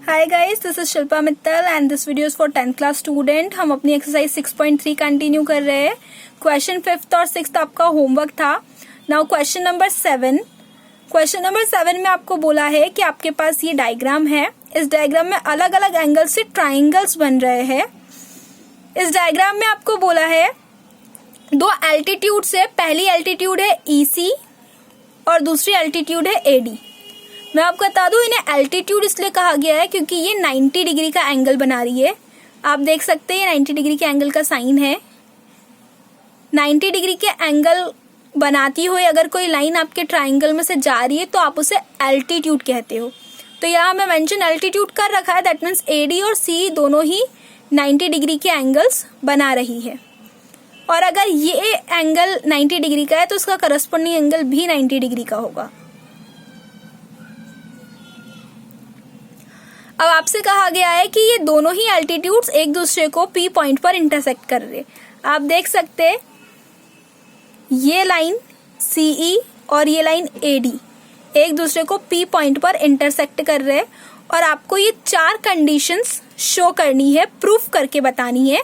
Hi guys, this is Shilpa Mittal and this video is for 10th class student. हम अपनी exercise 6.3 continue कर रहे हैं। क्वेश्चन 5th और 6th आपका होमवर्क था। Now question number 7। Question number 7 में आपको बोला है कि आपके पास ये डायग्राम है। इस डायग्राम में अलग अलग एंगल से ट्राइंगल्स बन रहे हैं। इस डायग्राम में आपको बोला है दो एल्टीट्यूड से, पहली एल्टीट्यूड है EC और दूसरी एल्टीट्यूड है AD। मैं आपको बता दूं, इन्हें एल्टीट्यूड इसलिए कहा गया है क्योंकि ये 90 डिग्री का एंगल बना रही है। आप देख सकते हैं 90 डिग्री के एंगल का साइन है। 90 डिग्री के एंगल बनाती हुई अगर कोई लाइन आपके ट्राइंगल में से जा रही है तो आप उसे एल्टीट्यूड कहते हो। तो यहाँ मैं मेंशन एल्टीट्यूड कर रखा है, दैट मीन्स AD और C दोनों ही 90 डिग्री के एंगल्स बना रही है। और अगर ये एंगल 90 डिग्री का है तो उसका करस्पॉन्डिंग एंगल भी 90 डिग्री का होगा। अब आपसे कहा गया है कि ये दोनों ही एल्टीट्यूड्स एक दूसरे को P पॉइंट पर इंटरसेक्ट कर रहे। आप देख सकते हैं ये लाइन CE और ये लाइन AD एक दूसरे को P पॉइंट पर इंटरसेक्ट कर रहे हैं और आपको ये चार कंडीशंस शो करनी है, प्रूफ करके बतानी है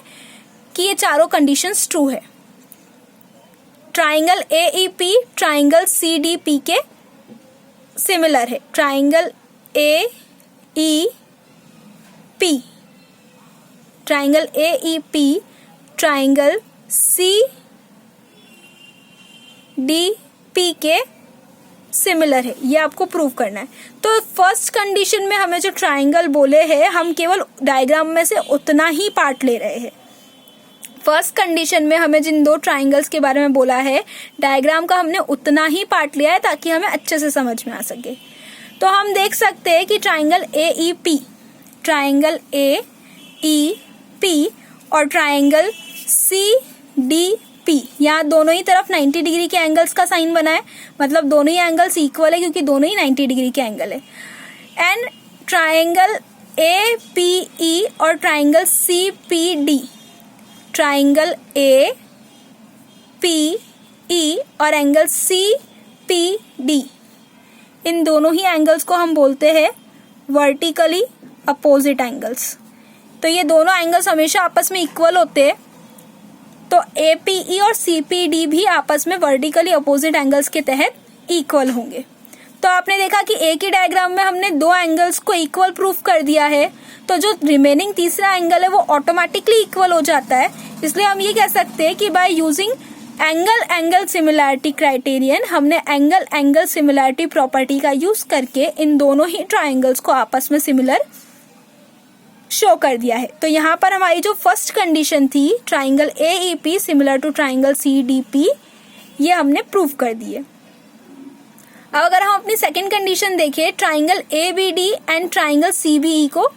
कि ये चारों कंडीशंस ट्रू है। ट्राइंगल AEP ट्राइंगल CDP के सिमिलर है। Triangle AEP triangle AEP triangle CDP के सिमिलर है, ये आपको प्रूव करना है। तो फर्स्ट कंडीशन में हमें जो ट्राइंगल बोले हैं, हम केवल डायग्राम में से उतना ही पार्ट ले रहे हैं। फर्स्ट कंडीशन में हमें जिन दो ट्राइंगल्स के बारे में बोला है, डायग्राम का हमने उतना ही पार्ट लिया है ताकि हमें अच्छे से समझ में आ सके। तो हम देख सकते हैं कि ट्राइंगल AEP और ट्राइंगल CDP, यहाँ दोनों ही तरफ 90 डिग्री के एंगल्स का साइन बना है, मतलब दोनों ही एंगल्स इक्वल है क्योंकि दोनों ही 90 डिग्री के एंगल है। एंड ट्राइंगल APE और ट्राइंगल CPD, ट्राइंगल APE और एंगल CPD, इन दोनों ही एंगल्स को हम बोलते हैं वर्टिकली अपोजिट एंगल्स। तो ये दोनों एंगल्स हमेशा आपस में इक्वल होते हैं, तो APE और CPD भी आपस में वर्टिकली अपोजिट एंगल्स के तहत इक्वल होंगे। तो आपने देखा कि एक ही डायग्राम में हमने दो एंगल्स को इक्वल प्रूफ कर दिया है, तो जो रिमेनिंग तीसरा एंगल है वो ऑटोमेटिकली इक्वल हो जाता है। इसलिए हम ये कह सकते हैं कि by using angle similarity criterion, हमने एंगल सिमिलैरिटी प्रॉपर्टी का यूज करके इन दोनों ही ट्राइंगल्स को आपस में सिमिलर शो कर दिया है। तो यहाँ पर हमारी जो फर्स्ट कंडीशन थी triangle AEP similar to triangle CDP, ये हमने प्रूव कर दी है। अब अगर हम अपनी सेकंड कंडीशन देखें, triangle ABD and triangle CBE को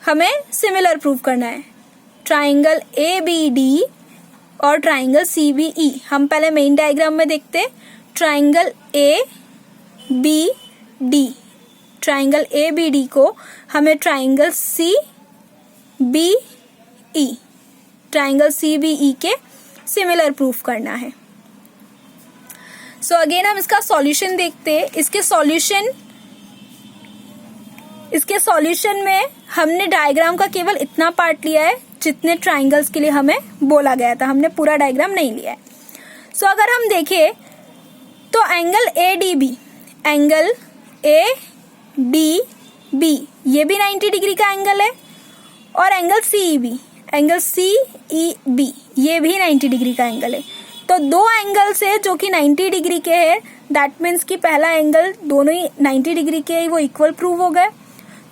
हमें सिमिलर प्रूव करना है। ट्राइंगल ABD और ट्राइंगल CBE, हम पहले मेन डायग्राम में देखते हैं। ट्राइंगल ABD, ट्राइंगल ABD को हमें ट्राइंगल CBE के सिमिलर प्रूफ करना है। सो अगेन हम इसका सॉल्यूशन देखते हैं। इसके सॉल्यूशन में हमने डायग्राम का केवल इतना पार्ट लिया है जितने ट्राइंगल्स के लिए हमें बोला गया था, हमने पूरा डायग्राम नहीं लिया है। सो अगर हम देखें तो एंगल ADB ये भी 90 डिग्री का एंगल है, और एंगल CEB ये भी 90 डिग्री का एंगल है। तो दो एंगल्स है जो कि 90 डिग्री के हैं, दैट मीन्स कि पहला एंगल दोनों ही 90 डिग्री के है, वो इक्वल प्रूव हो गए।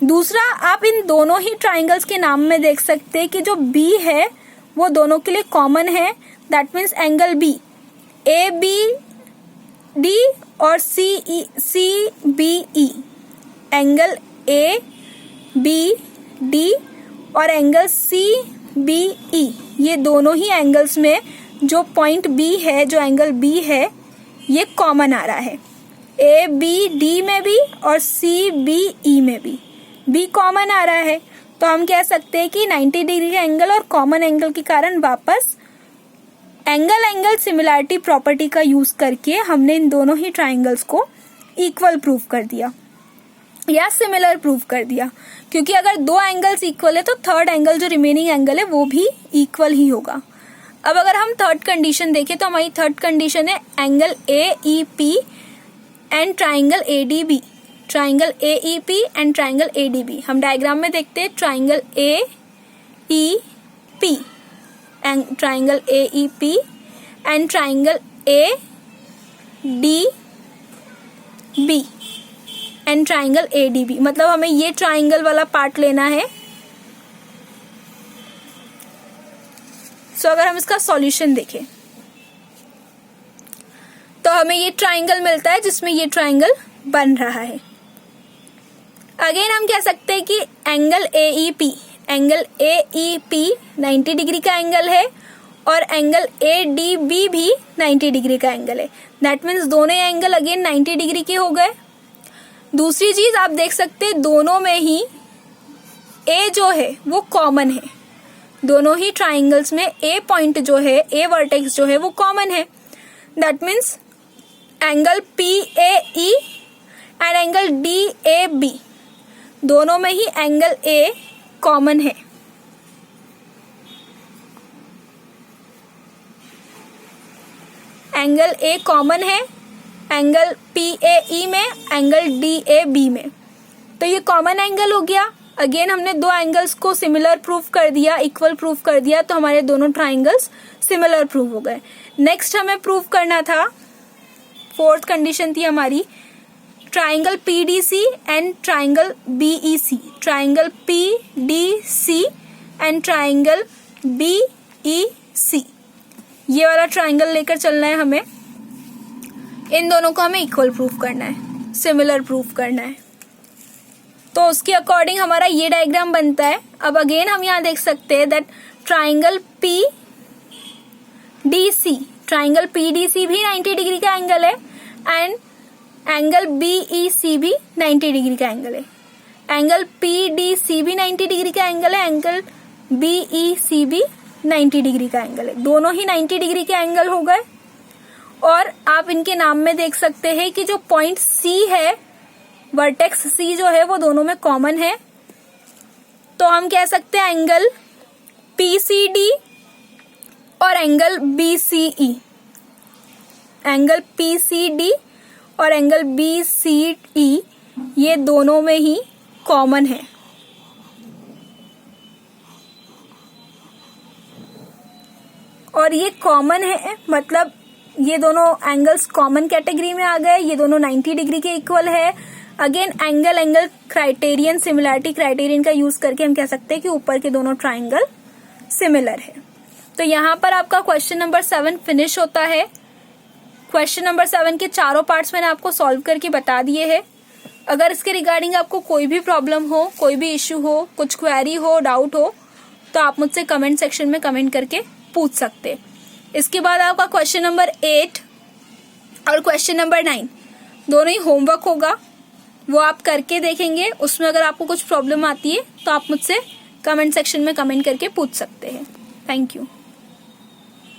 दूसरा, आप इन दोनों ही ट्राइंगल्स के नाम में देख सकते हैं कि जो B है वो दोनों के लिए कॉमन है, that means angle B ABD और CBE, एंगल ABD और एंगल CBE, ये दोनों ही एंगल्स में जो पॉइंट B है, जो एंगल B है, ये कॉमन आ रहा है। ABD में भी और CBE में भी B कॉमन आ रहा है। तो हम कह सकते हैं कि 90 डिग्री का एंगल और कॉमन एंगल के कारण वापस एंगल सिमिलैरिटी प्रॉपर्टी का यूज करके हमने इन दोनों ही ट्राइंगल्स को इक्वल प्रूव कर दिया। या सिमिलर प्रूव कर दिया, क्योंकि अगर दो एंगल्स इक्वल है तो थर्ड एंगल जो रिमेनिंग एंगल है वो भी इक्वल ही होगा। अब अगर हम थर्ड कंडीशन देखें तो हमारी थर्ड कंडीशन है angle AEP and triangle ADB, triangle AEP and triangle ADB। हम डायग्राम में देखते हैं triangle AEP and triangle AEP and triangle ADB and triangle ADB। मतलब हमें ये ट्राइंगल वाला पार्ट लेना है। अगर हम इसका सॉल्यूशन देखें तो हमें ये ट्राइंगल मिलता है जिसमें ये ट्राइंगल बन रहा है। अगेन हम कह सकते हैं कि एंगल AEP 90 डिग्री का एंगल है और एंगल ADB भी 90 डिग्री का एंगल है। दैट मीन्स दोनों एंगल अगेन 90 डिग्री के हो गए। दूसरी चीज आप देख सकते हैं दोनों में ही A जो है वो कॉमन है, दोनों ही ट्राइंगल्स में A पॉइंट जो है, A वर्टेक्स जो है वो कॉमन है। That means angle PAE and angle DAB दोनों में ही एंगल A कॉमन है। एंगल A कॉमन है एंगल PAE में, एंगल DAB में, तो ये कॉमन एंगल हो गया। अगेन हमने दो एंगल्स को सिमिलर प्रूफ कर दिया, इक्वल प्रूफ कर दिया, तो हमारे दोनों ट्राइंगल्स सिमिलर प्रूफ हो गए। नेक्स्ट हमें प्रूफ करना था, फोर्थ कंडीशन थी हमारी triangle PDC and triangle BEC, triangle PDC and triangle BEC। ये वाला ट्राइंगल लेकर चलना है हमें। इन दोनों को हमें इक्वल प्रूफ करना है, सिमिलर प्रूफ करना है। तो उसके अकॉर्डिंग हमारा ये डायग्राम बनता है। अब अगेन हम यहाँ देख सकते हैं that triangle PDC, triangle PDC भी 90 डिग्री का एंगल है एंड एंगल BEC भी 90 डिग्री का एंगल है। एंगल PDC भी 90 डिग्री का एंगल है, एंगल BEC भी 90 डिग्री का एंगल है। दोनों ही 90 डिग्री के एंगल हो गए। और आप इनके नाम में देख सकते हैं कि जो पॉइंट C है, वर्टेक्स C जो है वो दोनों में कॉमन है। तो हम कह सकते हैं एंगल PCD और एंगल BCE, एंगल PCD और एंगल BCE ये दोनों में ही कॉमन है। और ये कॉमन है मतलब ये दोनों एंगल्स कॉमन कैटेगरी में आ गए, ये दोनों 90 डिग्री के इक्वल है। Again angle criterion, similarity criterion का यूज करके हम कह सकते हैं कि ऊपर के दोनों ट्राइंगल सिमिलर है। तो यहाँ पर आपका क्वेश्चन नंबर 7 फिनिश होता है। क्वेश्चन नंबर 7 के चारों पार्ट्स मैंने आपको सॉल्व करके बता दिए हैं। अगर इसके रिगार्डिंग आपको कोई भी प्रॉब्लम हो, कोई भी इश्यू हो, कुछ क्वेरी हो, डाउट हो, तो आप मुझसे कमेंट सेक्शन में कमेंट करके पूछ सकते। इसके बाद आपका क्वेश्चन नंबर 8 और क्वेश्चन नंबर 9 दोनों ही होमवर्क होगा, वो आप करके देखेंगे। उसमें अगर आपको कुछ प्रॉब्लम आती है तो आप मुझसे कमेंट सेक्शन में कमेंट करके पूछ सकते हैं। Thank you.